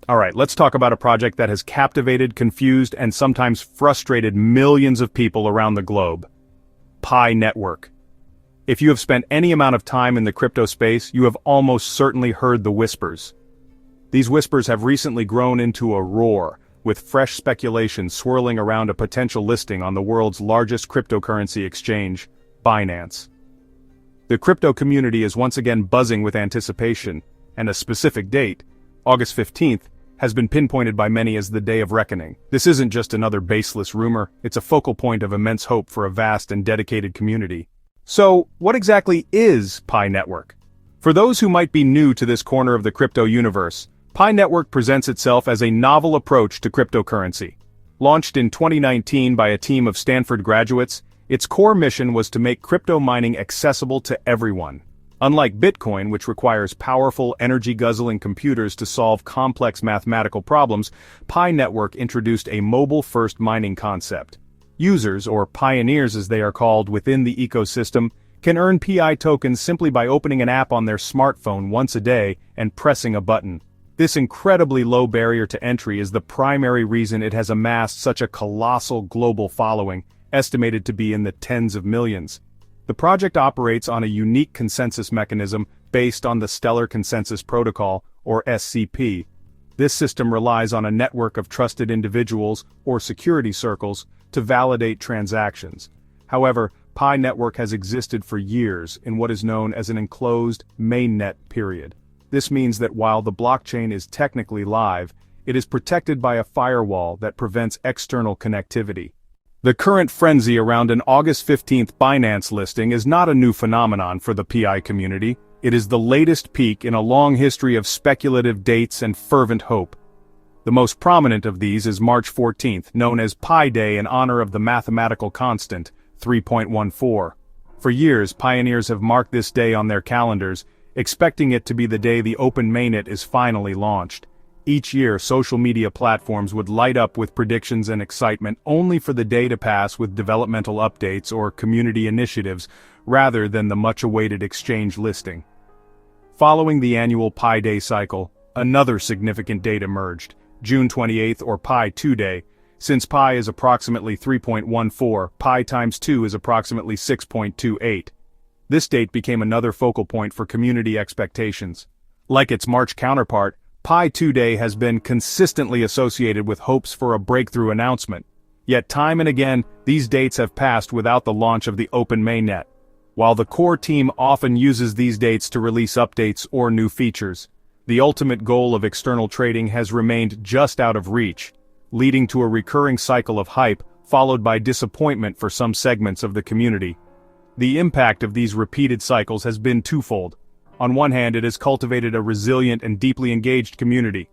Alright, let's talk about a project that has captivated, confused, and sometimes frustrated millions of people around the globe. Pi Network. If you have spent any amount of time in the crypto space, you have almost certainly heard the whispers. These whispers have recently grown into a roar, with fresh speculation swirling around a potential listing on the world's largest cryptocurrency exchange, Binance. The crypto community is once again buzzing with anticipation, and a specific date, August 15th, has been pinpointed by many as the day of reckoning. This isn't just another baseless rumor, it's a focal point of immense hope for a vast and dedicated community. So, what exactly is Pi Network? For those who might be new to this corner of the crypto universe, Pi Network presents itself as a novel approach to cryptocurrency. Launched in 2019 by a team of Stanford graduates, its core mission was to make crypto mining accessible to everyone. Unlike Bitcoin, which requires powerful, energy-guzzling computers to solve complex mathematical problems, Pi Network introduced a mobile-first mining concept. Users, or pioneers as they are called within the ecosystem, can earn PI tokens simply by opening an app on their smartphone once a day and pressing a button. This incredibly low barrier to entry is the primary reason it has amassed such a colossal global following, estimated to be in the tens of millions. The project operates on a unique consensus mechanism based on the Stellar Consensus Protocol, or SCP. This system relies on a network of trusted individuals, or security circles, to validate transactions. However, Pi Network has existed for years in what is known as an enclosed mainnet period. This means that while the blockchain is technically live, it is protected by a firewall that prevents external connectivity. The current frenzy around an August 15th Binance listing is not a new phenomenon for the PI community, it is the latest peak in a long history of speculative dates and fervent hope. The most prominent of these is March 14th, known as Pi Day in honor of the mathematical constant, 3.14. For years, pioneers have marked this day on their calendars, expecting it to be the day the open mainnet is finally launched. Each year, social media platforms would light up with predictions and excitement only for the day to pass with developmental updates or community initiatives, rather than the much-awaited exchange listing. Following the annual Pi Day cycle, another significant date emerged, June 28th or Pi 2 Day. Since Pi is approximately 3.14, Pi times 2 is approximately 6.28. This date became another focal point for community expectations. Like its March counterpart, Pi 2 Day has been consistently associated with hopes for a breakthrough announcement. Yet time and again, these dates have passed without the launch of the open mainnet. While the core team often uses these dates to release updates or new features, the ultimate goal of external trading has remained just out of reach, leading to a recurring cycle of hype followed by disappointment for some segments of the community. The impact of these repeated cycles has been twofold. On one hand, it has cultivated a resilient and deeply engaged community.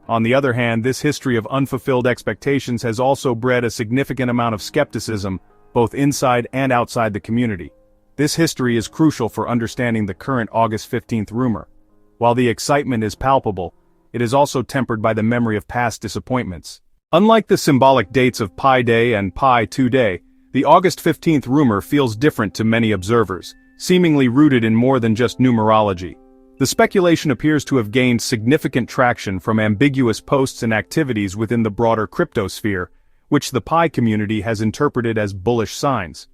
On the other hand, this history of unfulfilled expectations has also bred a significant amount of skepticism, both inside and outside the community. This history is crucial for understanding the current August 15th rumor. While the excitement is palpable, it is also tempered by the memory of past disappointments. Unlike the symbolic dates of Pi Day and Pi 2 Day, the August 15th rumor feels different to many observers, seemingly rooted in more than just numerology. The speculation appears to have gained significant traction from ambiguous posts and activities within the broader cryptosphere, which the Pi community has interpreted as bullish signs.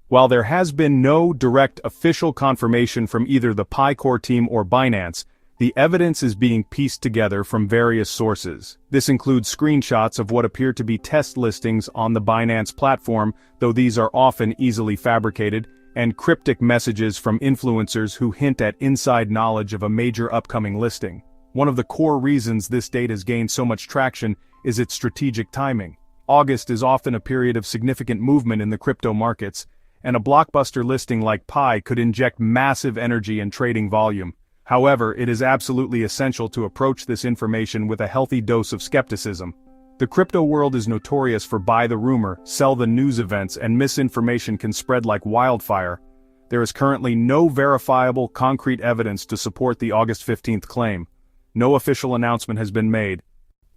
While there has been no direct official confirmation from either the Pi core team or Binance, the evidence is being pieced together from various sources. This includes screenshots of what appear to be test listings on the Binance platform, though these are often easily fabricated, and cryptic messages from influencers who hint at inside knowledge of a major upcoming listing. One of the core reasons this date has gained so much traction is its strategic timing. August is often a period of significant movement in the crypto markets, and a blockbuster listing like Pi could inject massive energy and trading volume. However, it is absolutely essential to approach this information with a healthy dose of skepticism. The crypto world is notorious for buy the rumor, sell the news events, and misinformation can spread like wildfire. There is currently no verifiable, concrete evidence to support the August 15th claim. No official announcement has been made.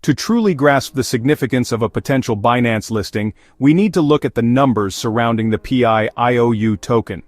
To truly grasp the significance of a potential Binance listing, we need to look at the numbers surrounding the PI IOU token.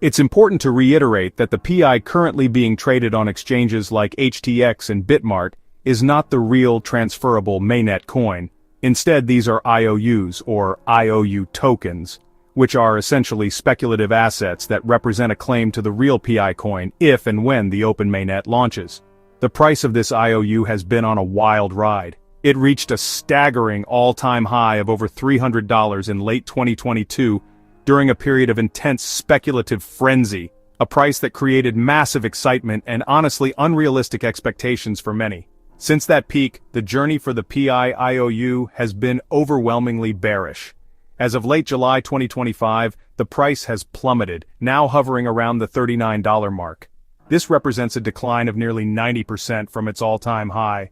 It's important to reiterate that the PI currently being traded on exchanges like HTX and Bitmart is not the real transferable mainnet coin. Instead, these are IOUs, or IOU tokens, which are essentially speculative assets that represent a claim to the real PI coin if and when the open mainnet launches. The price of this IOU has been on a wild ride. It reached a staggering all-time high of over $300 in late 2022 during a period of intense speculative frenzy, a price that created massive excitement and honestly unrealistic expectations for many. Since that peak, the journey for the PI IOU has been overwhelmingly bearish. As of late July 2025, the price has plummeted, now hovering around the $39 mark. This represents a decline of nearly 90% from its all-time high.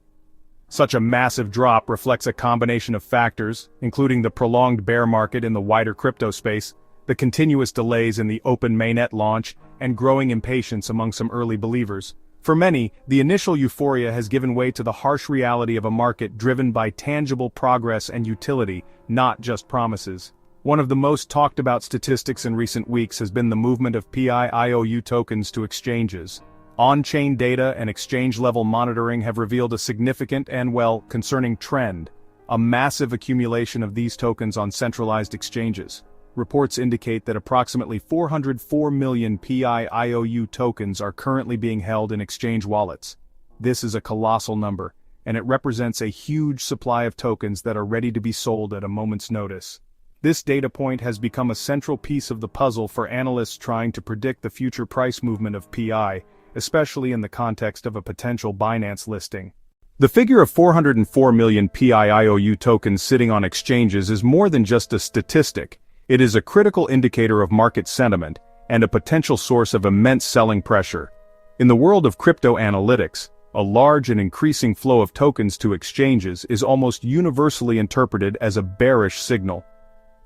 Such a massive drop reflects a combination of factors, including the prolonged bear market in the wider crypto space, the continuous delays in the open mainnet launch, and growing impatience among some early believers. For many, the initial euphoria has given way to the harsh reality of a market driven by tangible progress and utility, not just promises. One of the most talked about statistics in recent weeks has been the movement of PI IOU tokens to exchanges. On-chain data and exchange-level monitoring have revealed a significant and, concerning trend: a massive accumulation of these tokens on centralized exchanges. Reports indicate that approximately 404 million PI IOU tokens are currently being held in exchange wallets. This is a colossal number, and it represents a huge supply of tokens that are ready to be sold at a moment's notice. This data point has become a central piece of the puzzle for analysts trying to predict the future price movement of PI, especially in the context of a potential Binance listing. The figure of 404 million PI IOU tokens sitting on exchanges is more than just a statistic. It is a critical indicator of market sentiment and a potential source of immense selling pressure. In the world of crypto analytics, a large and increasing flow of tokens to exchanges is almost universally interpreted as a bearish signal.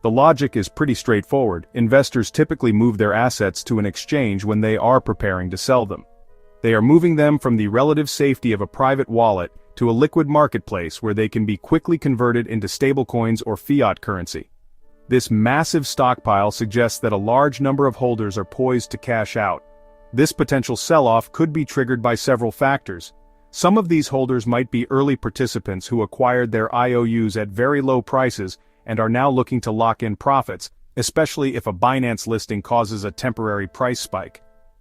The logic is pretty straightforward. Investors typically move their assets to an exchange when they are preparing to sell them. They are moving them from the relative safety of a private wallet to a liquid marketplace where they can be quickly converted into stablecoins or fiat currency. This massive stockpile suggests that a large number of holders are poised to cash out. This potential sell-off could be triggered by several factors. Some of these holders might be early participants who acquired their IOUs at very low prices and are now looking to lock in profits, especially if a Binance listing causes a temporary price spike.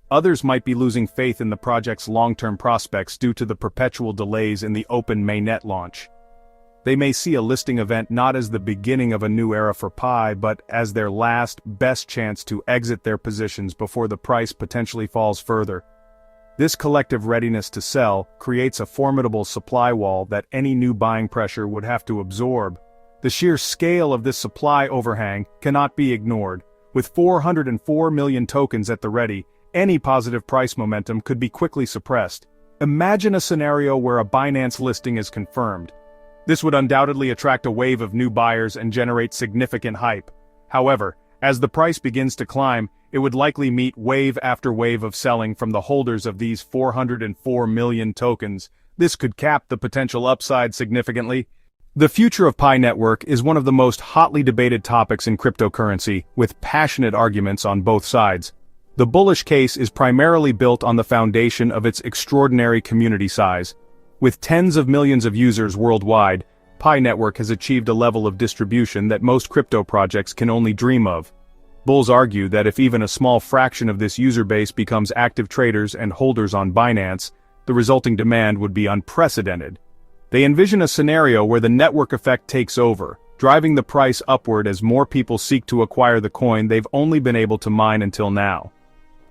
Others might be losing faith in the project's long-term prospects due to the perpetual delays in the open mainnet launch. They may see a listing event not as the beginning of a new era for PI but as their last, best chance to exit their positions before the price potentially falls further. This collective readiness to sell creates a formidable supply wall that any new buying pressure would have to absorb. The sheer scale of this supply overhang cannot be ignored. With 404 million tokens at the ready, any positive price momentum could be quickly suppressed. Imagine a scenario where a Binance listing is confirmed. This would undoubtedly attract a wave of new buyers and generate significant hype. However, as the price begins to climb, it would likely meet wave after wave of selling from the holders of these 404 million tokens. This could cap the potential upside significantly. The future of Pi Network is one of the most hotly debated topics in cryptocurrency, with passionate arguments on both sides. The bullish case is primarily built on the foundation of its extraordinary community size. With tens of millions of users worldwide, Pi Network has achieved a level of distribution that most crypto projects can only dream of. Bulls argue that if even a small fraction of this user base becomes active traders and holders on Binance, the resulting demand would be unprecedented. They envision a scenario where the network effect takes over, driving the price upward as more people seek to acquire the coin they've only been able to mine until now.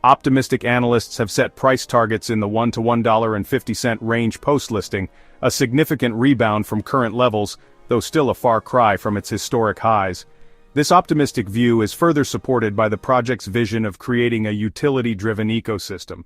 Optimistic analysts have set price targets in the $1 to $1.50 range post-listing, a significant rebound from current levels, though still a far cry from its historic highs. This optimistic view is further supported by the project's vision of creating a utility-driven ecosystem.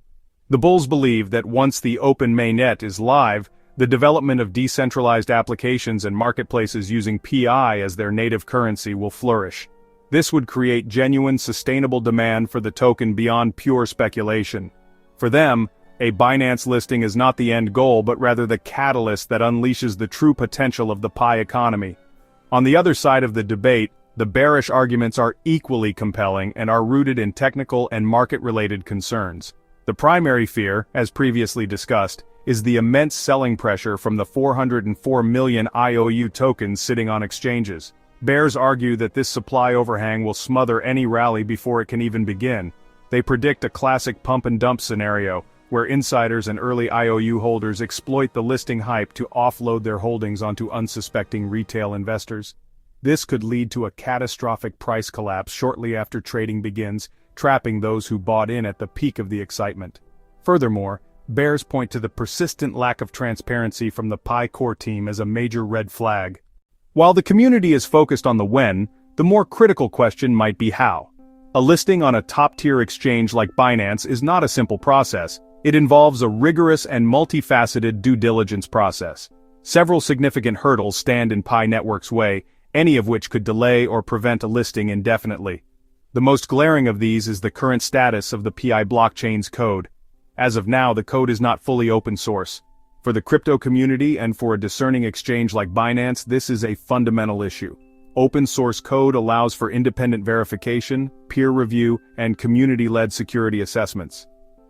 The bulls believe that once the open mainnet is live, the development of decentralized applications and marketplaces using PI as their native currency will flourish. This would create genuine sustainable demand for the token beyond pure speculation. For them, a Binance listing is not the end goal but rather the catalyst that unleashes the true potential of the Pi economy. On the other side of the debate, the bearish arguments are equally compelling and are rooted in technical and market-related concerns. The primary fear, as previously discussed, is the immense selling pressure from the 404 million IOU tokens sitting on exchanges. Bears argue that this supply overhang will smother any rally before it can even begin. They predict a classic pump and dump scenario, where insiders and early IOU holders exploit the listing hype to offload their holdings onto unsuspecting retail investors. This could lead to a catastrophic price collapse shortly after trading begins, trapping those who bought in at the peak of the excitement. Furthermore, bears point to the persistent lack of transparency from the PI core team as a major red flag. While the community is focused on the when, the more critical question might be how. A listing on a top-tier exchange like Binance is not a simple process. It involves a rigorous and multifaceted due diligence process. Several significant hurdles stand in PI Network's way, any of which could delay or prevent a listing indefinitely. The most glaring of these is the current status of the PI blockchain's code. As of now, the code is not fully open source. For the crypto community and for a discerning exchange like Binance, this is a fundamental issue. Open source code allows for independent verification, peer review, and community-led security assessments.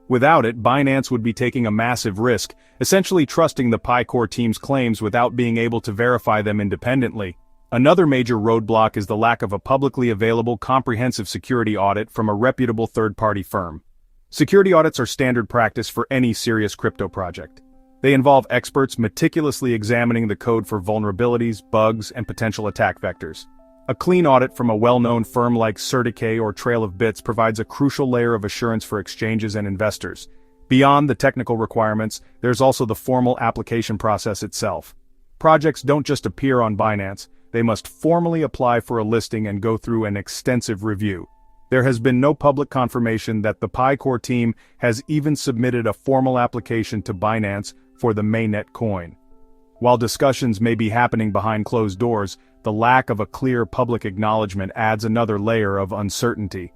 Without it, Binance would be taking a massive risk, essentially trusting the PI core team's claims without being able to verify them independently. Another major roadblock is the lack of a publicly available comprehensive security audit from a reputable third-party firm. Security audits are standard practice for any serious crypto project. They involve experts meticulously examining the code for vulnerabilities, bugs, and potential attack vectors. A clean audit from a well-known firm like CertiK or Trail of Bits provides a crucial layer of assurance for exchanges and investors. Beyond the technical requirements, there's also the formal application process itself. Projects don't just appear on Binance, they must formally apply for a listing and go through an extensive review. There has been no public confirmation that the PI core team has even submitted a formal application to Binance for the mainnet coin. While discussions may be happening behind closed doors, the lack of a clear public acknowledgement adds another layer of uncertainty.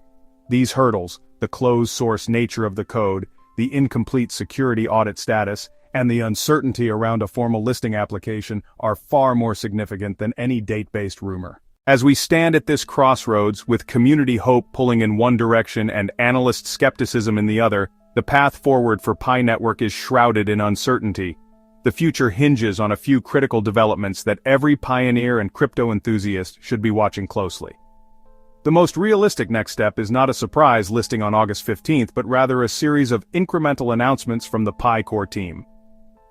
These hurdles, the closed-source nature of the code, the incomplete security audit status, and the uncertainty around a formal listing application are far more significant than any date-based rumor. As we stand at this crossroads, with community hope pulling in one direction and analyst skepticism in the other, the path forward for PI Network is shrouded in uncertainty. The future hinges on a few critical developments that every pioneer and crypto enthusiast should be watching closely. The most realistic next step is not a surprise listing on August 15th, but rather a series of incremental announcements from the PI core team.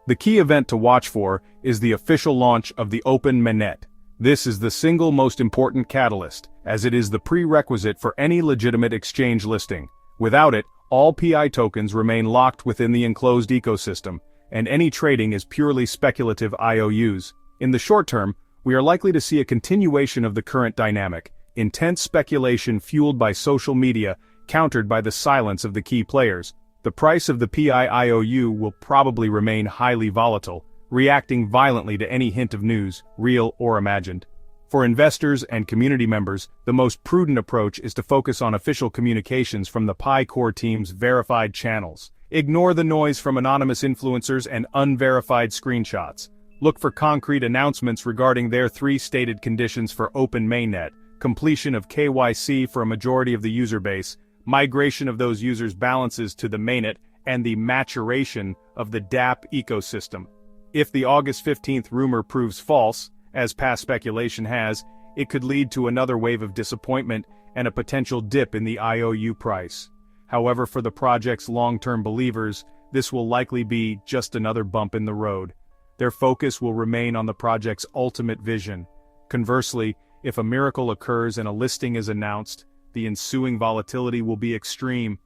The key event to watch for is the official launch of the Open Mainnet. This is the single most important catalyst, as it is the prerequisite for any legitimate exchange listing. Without it, all PI tokens remain locked within the enclosed ecosystem, and any trading is purely speculative IOUs. In the short term, we are likely to see a continuation of the current dynamic, intense speculation fueled by social media, countered by the silence of the key players. The price of the PI IOU will probably remain highly volatile, reacting violently to any hint of news, real or imagined. For investors and community members, the most prudent approach is to focus on official communications from the PI core team's verified channels. Ignore the noise from anonymous influencers and unverified screenshots. Look for concrete announcements regarding their three stated conditions for Open Mainnet: completion of KYC for a majority of the user base, migration of those users' balances to the mainnet, and the maturation of the dApp ecosystem. If the August 15th rumor proves false, as past speculation has, it could lead to another wave of disappointment and a potential dip in the IOU price. However, for the project's long-term believers, this will likely be just another bump in the road. Their focus will remain on the project's ultimate vision. Conversely, if a miracle occurs and a listing is announced, the ensuing volatility will be extreme.